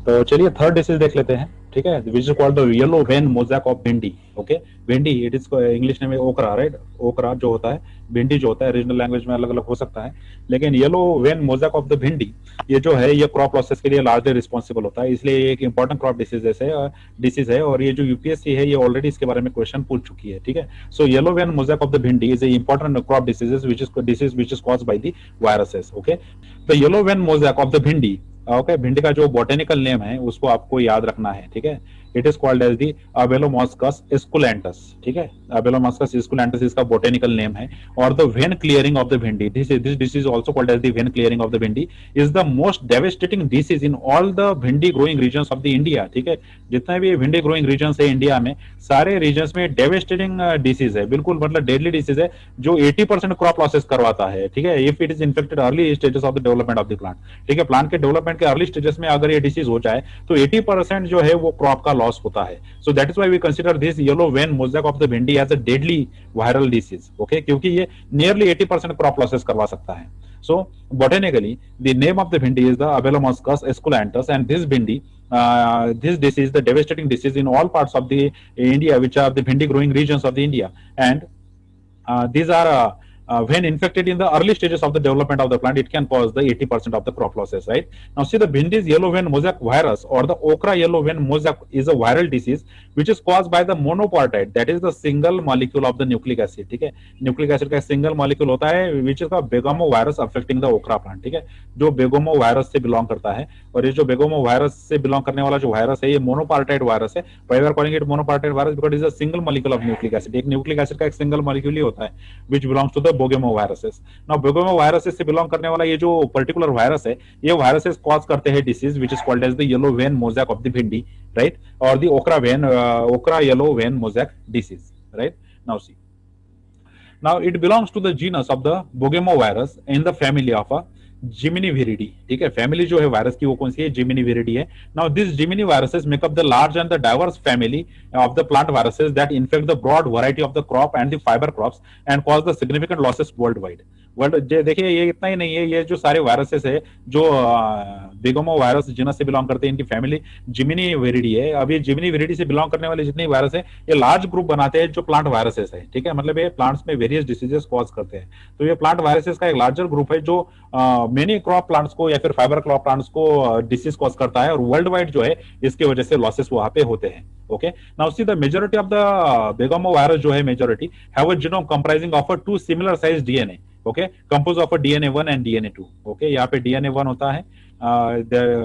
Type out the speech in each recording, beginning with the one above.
तो चलिए third disease देख लेते हैं, ठीक है, विच is called the yellow vein mosaic of भिंडी। ओके, भिंडी इट इज इंग्लिश नेम ओकरा, राइट। ओकरा जो होता है, भिंडी जो होता है, रीजनल लैंग्वेज में अलग अलग हो सकता है, लेकिन yellow vein mosaic of the bhindi ये जो है ये क्रॉप लॉसेस के लिए लार्जली रिस्पॉन्सिबल होता है, इसलिए ये एक इंपॉर्टेंट क्रॉप डिसीज है और ये जो यूपीएससी है ये ऑलरेडी इसके बारे में क्वेश्चन पूछ चुकी है, ठीक है। So yellow vein mosaic of the bhindi is a important crop disease which is caused by the viruses. Okay, the yellow vein mosaic of the bhindi, okay, भिंडी का जो बॉटेनिकल नेम है उसको आपको याद रखना है, ठीक है। It is called as the Abelmoschus esculentus, ठीक है, अबेलोमॉस्कस एस्कुलेंटस इसका बॉटेनिकल नेम है। और the vein clearing of the bhindi, this disease also called as the vein clearing of the bhindi, is the most devastating disease in all the bhindi growing regions of the India, ठीक है। जितने भी भिंडी growing regions है India में, सारे regions में devastating disease है, बिल्कुल मतलब डेडली डिसीज है, जो 80% क्रॉप लॉसेस करवाता है, ठीक है, if it is infected early stages of the development of the plant, ठीक है। प्लांट के डेवलपमेंट के अर्ली स्टेजेस में अगर ये डिसीज हो जाए तो 80% जो है वो क्रॉप का लॉस होता है। So that is why we consider this yellow vein mosaic of the bhindi as a deadly viral disease, okay, क्योंकि ये नियरली 80% क्रॉप लॉसेस करवा सकता है। So botanically, the name of the bhindi is the Abelomoschus esculentus, and this bhindi, this disease, the devastating disease in all parts of the India, which are the bhindi growing regions of the India, and these are when infected in the early stages of the development of the plant, it can cause the 80% of the crop losses, right? Now see, the bhindi's yellow vein mosaic virus or the okra yellow vein mosaic is a viral disease which is caused by the monopartite, that is the single molecule of the nucleic acid, ठीक है। Nucleic acid का single molecule होता है which is का बेगोमो virus affecting the ओकरा plant, ठीक है, जो बेगोमो वायरस से बिलोंग करता है। और ये जो बेगोमो वायरस से बिलोंग करने वाला जो वायरस है ये मोनोपार्टाइट वायरस है। Why we are calling it monopartite virus because it is a single molecule of nucleic acid, एक न्यूक्लिक एसिड का एक सिंगल मॉलिक्यूल ही होता है which belongs to the begomoviruses. नाउ बोगेमो वायरसेस से बिलोंग करने वाला ये जो पर्टिकुलर वायरस है, ये वायरसेस कॉज करते हैं disease which is called as the yellow vein mosaic of the bhindi, right, और the okra yellow vein mosaic disease, right? Now it belongs to the genus of the bogemovirus in the family of a Geminiviridae, ठीक है। Family जो है virus की वो कौन सी है? Geminiviridae है। Now these Gemini viruses make up the large and the diverse family of the plant viruses that infect the broad variety of the crop and the fiber crops and cause the significant losses worldwide. देखिए ये इतना ही नहीं है, ये जो सारे viruses है जो बिगोमो वायरस जिनस से बिलोंग करते हैं, इनकी फैमिली जिमिनी वेरिडी है। अब ये जिमिनी वेरिडी से बिलोंग करने वाले जितने वायरस है ये लार्ज ग्रुप बनाते हैं जो प्लांट वायरसेस है, ठीक है, मतलब ये प्लांट्स में वेरियस डिसीजेस कॉज करते हैं। तो ये प्लांट वायरसेस का एक लार्जर ग्रुप है जो मेनी क्रॉप प्लांट्स को या फिर फाइबर क्रॉप प्लांट्स को डिसीज कॉज करता है और वर्ल्ड वाइड जो है इसकी वजह से लॉसेस वहां पे होते हैं। Okay, now see the majority of the begomovirus जो है majority have a genome comprising of a two similar size DNA, okay, compose of a DNA 1 and DNA 2। Okay, यहाँ पे डीएनए 1 होता है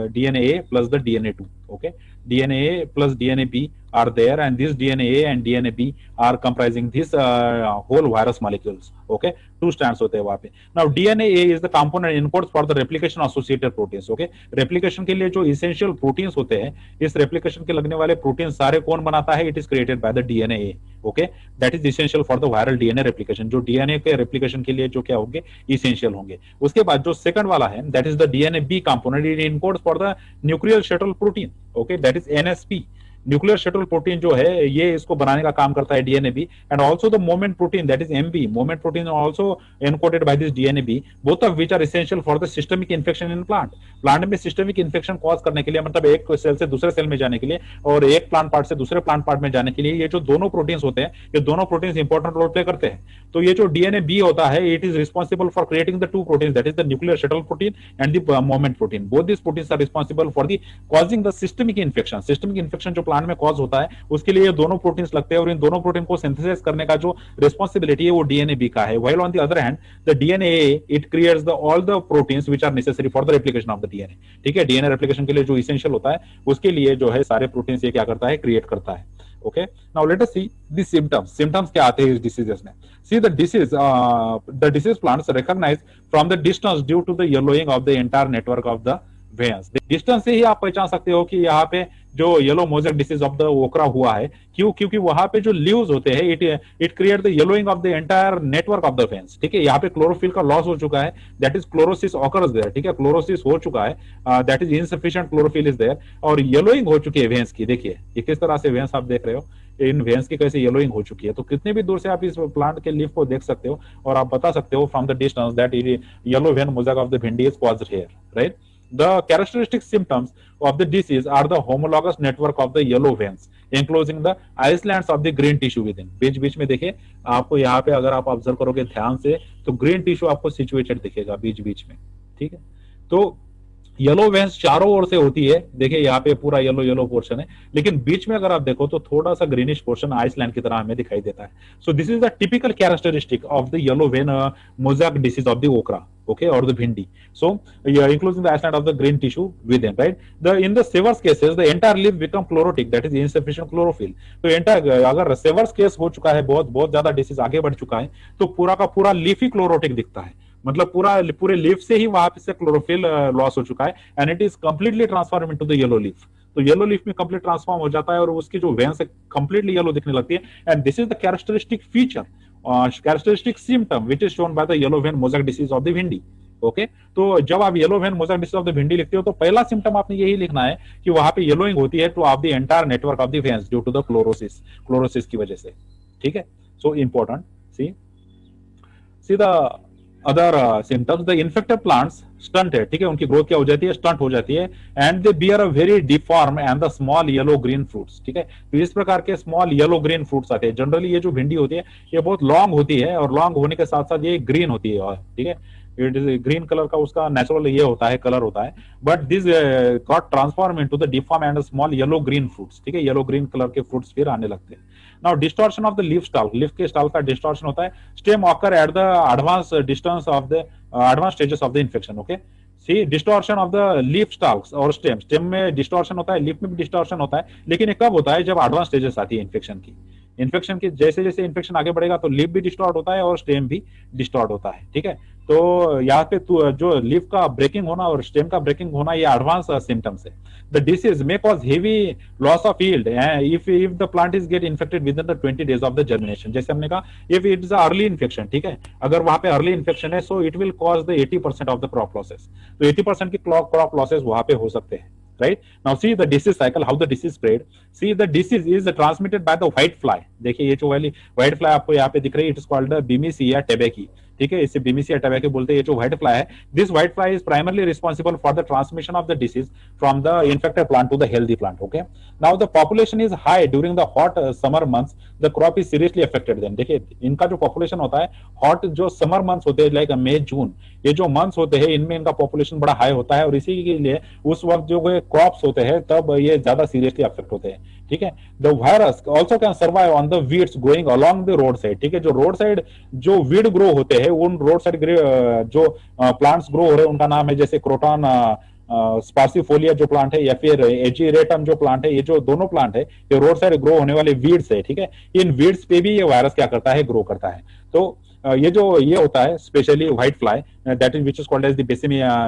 DNA A plus the DNA 2, okay, DNA A plus DNA B are there and this DNA A and DNA B are comprising this whole virus molecules, okay, two strands होते हैं वहां पे। now DNA A is the component encodes for the replication associated proteins, okay, replication के लिए जो essential proteins होते हैं, इस replication के लगने वाले proteins सारे कौन बनाता है? it is created by the DNA A, okay, that is essential for the viral DNA replication, जो DNA के replication के लिए जो क्या होंगे? essential होंगे। उसके बाद जो second वाला है that is the DNA B component, it encodes for the nuclear shuttle protein, okay, that is NSP, nuclear shuttle protein जो है ये इसको बनाने का काम करता है DNA B, and also the moment protein that is MB, moment protein also encoded by this DNA B, both of which are essential for the systemic infection in plant. Plant में सिस्टमिक इन्फेक्शन कॉज करने के लिए, मतलब एक cell से दूसरे cell में जाने के लिए और एक प्लांट पार्ट से दूसरे प्लांट पार्ट में जाने के लिए, ये जो दोनों प्रोटीन्स होते हैं ये दोनों प्रोटीन्स इंपॉर्टेंट रोल प्ले करते हैं। तो ये जो डीएनए बी होता है it is responsible for creating the two proteins that is the nuclear shuttle protein and the moment protein. Both this proteins are responsible for the causing the systemic infection. Systemic infection जो plant में cause होता है उसके लिए ये दोनों proteins लगते हैं और इन दोनों प्रोटीन को सिंथेसाइज करने का जो रिस्पांसिबिलिटी है वो डीएनए बी का है। While on the other hand the DNA it creates the all the proteins which are necessary for the replication of the DNA, ठीक है, डीएनए रेप्लिकेशन के लिए जो एसेंशियल होता है उसके लिए जो है सारे प्रोटीन्स ये क्या करता है? क्रिएट करता है। Okay, now let us see the symptoms. Symptoms क्या आते हैं इस डिसीजेस में? See the disease plants recognize from the distance due to the yellowing of the entire network of the veins. Distance से ही आप पहचान सकते हो कि यहाँ पे जो yellow mosaic disease of the ओकरा हुआ है, क्यों? क्योंकि वहां पे जो लीव्स होते हैं it create the yellowing of the entire network of the veins, ठीक है। यहाँ पे क्लोरोफिल का लॉस हो चुका है, that is chlorosis occurs there, ठीक है, क्लोरोसिस हो चुका है, that is insufficient chlorophyll is there, और येलोइंग हो चुकी है वेन्स की। देखिए ये किस तरह से वेन्स आप देख रहे हो, इन वेन्स की कैसे येलोइंग हो चुकी है। तो कितने भी दूर से आप इस प्लांट के लीफ को देख सकते हो और आप बता सकते हो from the distance that yellow vein mosaic of the bhindi is caused here, right. The characteristic symptoms of the disease are the homologous network of the yellow veins enclosing the islands of the green tissue within. बीच बीच में देखिए, आपको यहाँ पे अगर आप observe करोगे ध्यान से तो ग्रीन टिश्यू आपको सिचुएटेड दिखेगा बीच बीच में, ठीक है। तो येलो वेंस चारों ओर से होती है, देखिए यहाँ पे पूरा येलो येलो पोर्शन है, लेकिन बीच में अगर आप देखो तो थोड़ा सा ग्रीनिश पोर्शन आइसलैंड की तरह हमें दिखाई देता है। So this is the typical characteristic of the yellow vein mosaic disease of the ओकरा, okay, or the bhindi. So yeah, including the island of the green tissue within, right? The in the severe cases the entire leaf become chlorotic, that is insufficient chlorophyll. तो entire अगर severe case हो चुका है, बहुत बहुत ज्यादा disease आगे बढ़ चुका है, तो पूरा का पूरा लीफ ही क्लोरोटिक दिखता है, मतलब पूरे लीफ से ही वहां से क्लोरोफिल लॉस हो चुका है, and it is completely transform into the yellow leaf. तो येलो लीफ में कंप्लीट ट्रांसफॉर्म हो जाता है और उसकी जो वेन्स है कंप्लीटली येलो दिखने लगती है, and this is the characteristic feature, characteristic symptom which is shown by the yellow vein mosaic disease of the bhindi. Okay, तो जब आप yellow vein mosaic disease of the भिंडी लिखते हो तो पहला सिम्टम आपने यही लिखना है कि वहां पे येलोइंग होती है to of the entire network of the veins due to the chlorosis की वजह से, ठीक है। So important, see the other symptoms, the infected plants stunt है, ठीक है, उनकी ग्रोथ क्या हो जाती है, स्टंट हो जाती है, and they bear a very deform and the small yellow green fruits, ठीक है। तो इस प्रकार के स्मॉल येलो ग्रीन फ्रूट्स आते हैं। जनरली ये जो भिंडी होती है ये बहुत लॉन्ग होती है, और लॉन्ग होने के साथ साथ ये ग्रीन होती है, ठीक है, इट इज ग्रीन कलर का उसका नेचुरल ये होता है, कलर होता है, but this got transform into the deform and small yellow green fruits, ठीक है, येलो ग्रीन कलर के फ्रूट्स फिर आने लगते हैं। Now distortion of the leaf stalk, leaf के स्टाल्क का डिस्टॉर्शन होता है। Stem occur at the advance distance of the advance stages of the infection, okay. See distortion of the leaf stalks और स्टेम में डिस्टॉर्शन होता है, leaf में भी डिस्टॉर्शन होता है, लेकिन ये कब होता है, जब एडवांस स्टेजेस आती है इन्फेक्शन की जैसे जैसे इन्फेक्शन आगे बढ़ेगा तो लीफ भी डिस्टॉर्ट होता है और स्टेम भी डिस्टॉर्ट होता है, ठीक है। तो यहाँ पे जो लीफ का ब्रेकिंग होना और स्टेम का ब्रेकिंग होना ये एडवांस सिम्टम्स है। The disease may cause heavy loss of yield if the plant is get infected with in the 20 days of the germination, जैसे हमने कहा if it is early infection, ठीक है, अगर वहां पे अर्ली इन्फेक्शन है so it will cause the 80% of the crop losses, तो 80% की क्रॉप लॉसेस वहां पे हो सकते हैं, right? Now see the disease cycle, how the disease spread. See the disease is transmitted by the white fly. देखिए ये जो वाली white fly आपको यहाँ पे दिख रही है, it is called the Bemisia tabaci, ठीक है, इसे Bemisia tabaci बोलते हैं। ये जो white fly है, this white fly is primarily responsible for the transmission of the disease from the infected plant to the healthy plant, okay? Now the population is high during the hot summer months, the crop is seriously affected then। देखिए इनका जो population होता है, hot जो summer months होते हैं like May June, ये जो months होते हैं इनमें इनका population बड़ा high होता है, और इसी के लिए उस वक्त जो क्रॉप्स होते हैं तब ये ज्यादा सीरियसली अफेक्ट होते हैं, ठीक है। The virus also can survive on the weeds growing along the road side, ठीक है, जो रोड साइड जो वीड ग्रो होते हैं उन रोड साइड जो प्लांट्स ग्रो हो रहे हैं उनका नाम है जैसे क्रोटॉन स्पार्सिफोलिया जो प्लांट है, या फिर एजीरेटम जो प्लांट है, ये जो दोनों प्लांट है ये रोड साइड ग्रो होने वाले वीड्स है, ठीक है। इन वीड्स पे भी ये वायरस क्या करता है, ग्रो करता है। तो ये जो ये होता है specially white fly that is which is called as the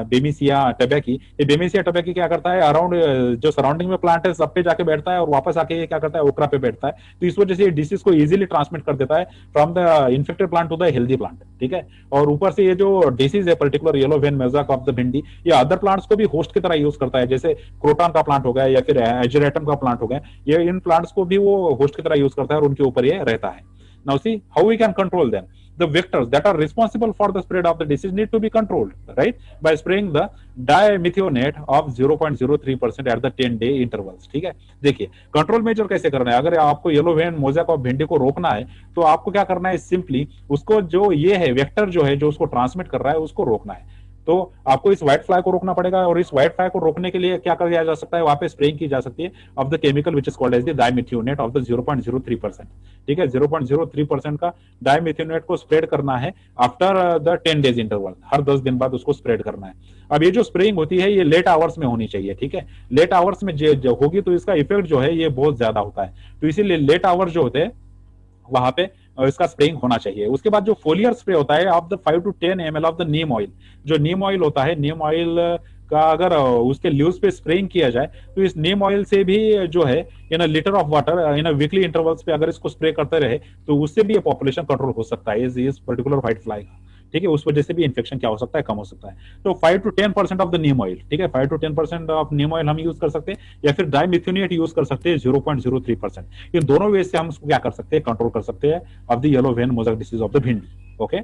Bemisia tabaci, ये बेमिसिया टबैकी क्या करता है, अराउंड जो सराउंडिंग में प्लांट है सब पे जाके बैठता है और वापस आके ये क्या करता है, ओकरा पे बैठता है। तो इस वजह से ये डिसीज को इजीली ट्रांसमिट कर देता है from the infected plant to the healthy plant, ठीक है। और ऊपर से ये जो डिसीज है particular yellow vein mosaic of the bhindi, ये अदर प्लांट्स को भी होस्ट की तरह यूज करता है, जैसे क्रोटॉन का प्लांट हो गया या फिर एजरेटम का प्लांट हो गया, ये इन प्लांट्स को भी वो होस्ट की तरह यूज करता है और उनके ऊपर ये रहता है। Now see how we can control them. The vectors that are responsible for the spread of the disease need to be controlled, right? By spraying the dimethionate of 0.03% at the 10-day intervals, ठीक है। देखिए control measure कैसे करना है, अगर आपको yellow vein mosaic of भिंडी को रोकना है तो आपको क्या करना है, सिंपली उसको जो ये है वेक्टर जो है जो उसको ट्रांसमिट कर रहा है उसको रोकना है। तो आपको इस व्हाइट फ्लाई को रोकना पड़ेगा, और इस व्हाइट फ्लाई को रोकने के लिए क्या किया जा सकता है, वहां पे स्प्रेइंग की जा सकती है of the chemical which is called as the dimethoate of the 0.03%, ठीक है। 0.03% का डाइमिथ्योनेट को स्प्रेड करना है आफ्टर द 10 days इंटरवल, हर 10 दिन बाद उसको स्प्रेड करना है। अब ये जो स्प्रेइंग होती है ये लेट आवर्स में होनी चाहिए, ठीक है। लेट आवर्स में जो होगी तो इसका इफेक्ट जो है ये बहुत ज्यादा होता है, तो इसीलिए लेट आवर्स जो होते हैं वहां पे इसका स्प्रेइंग होना चाहिए। उसके बाद जो फोलियर स्प्रे होता है of the 5 to 10 ml of the Neem oil, जो नीम ऑयल होता है, नीम ऑयल का अगर उसके लीव्स पे स्प्रेइंग किया जाए तो इस नीम ऑयल से भी जो है in litre of water in weekly intervals पे अगर इसको स्प्रे करते रहे तो उससे भी ये पॉपुलेशन कंट्रोल हो सकता है इस पर्टिकुलर व्हाइट फ्लाई का, ठीक है। उस वजह से भी इन्फेक्शन क्या हो सकता है, कम हो सकता है। तो 5 to 10% of the Neem oil, ठीक है, 5 to 10% ऑफ नीम ऑयल हम यूज कर सकते हैं, या फिर डाइमिथ्योनेट यूज कर सकते हैं 0.03%। इन दोनों वे से हम उसको क्या कर सकते हैं, कंट्रोल कर सकते हैं of the yellow vein mosaic disease of the bhindi, okay.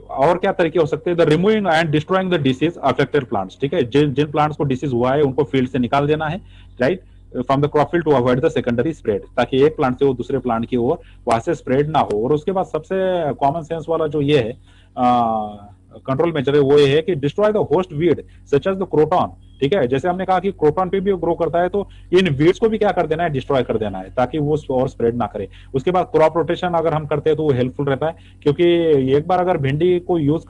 और क्या तरीके हो सकते हैं, the removing and destroying the disease affected plants, ठीक है, जिन जिन प्लांट्स को डिसीज हुआ है उनको फील्ड से निकाल देना है, right, from the crop field to avoid the secondary spread, ताकि एक प्लांट से वो दूसरे प्लांट की ओर वहां से स्प्रेड ना हो। और उसके बाद सबसे कॉमन सेंस वाला जो ये है कंट्रोल मेजर है, वो ये है कि destroy the host weed such as the croton, ठीक है, जैसे हमने कहा कि क्रोटॉन पे भी ग्रो करता है, तो इन वीड्स को भी क्या कर देना है, डिस्ट्रॉय कर देना है, ताकि वो और स्प्रेड ना करे। उसके बाद क्रॉप रोटेशन अगर हम करते हैं तो वो हेल्पफुल रहता है, क्योंकि एक बार अगर भिंडी को यूज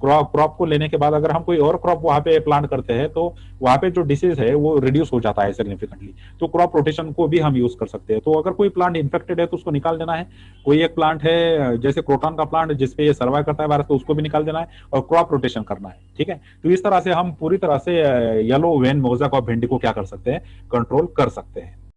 क्रॉप को लेने के बाद अगर हम कोई और क्रॉप वहां पे प्लांट करते हैं तो वहां पे जो डिसीज है वो रिड्यूस हो जाता है सिग्निफिकेंटली। तो क्रॉप रोटेशन को भी हम यूज कर सकते हैं। तो अगर कोई प्लांट इन्फेक्टेड है तो उसको निकाल देना है, कोई एक प्लांट है जैसे क्रोटॉन का प्लांट जिसपे ये सर्वाइव करता है वायरस, तो उसको भी निकाल देना है और क्रॉप रोटेशन करना है, ठीक है। तो इस तरह से हम पूरी तरह से येलो वेन मोज़ेक ऑफ भिंडी को क्या कर सकते हैं, कंट्रोल कर सकते हैं।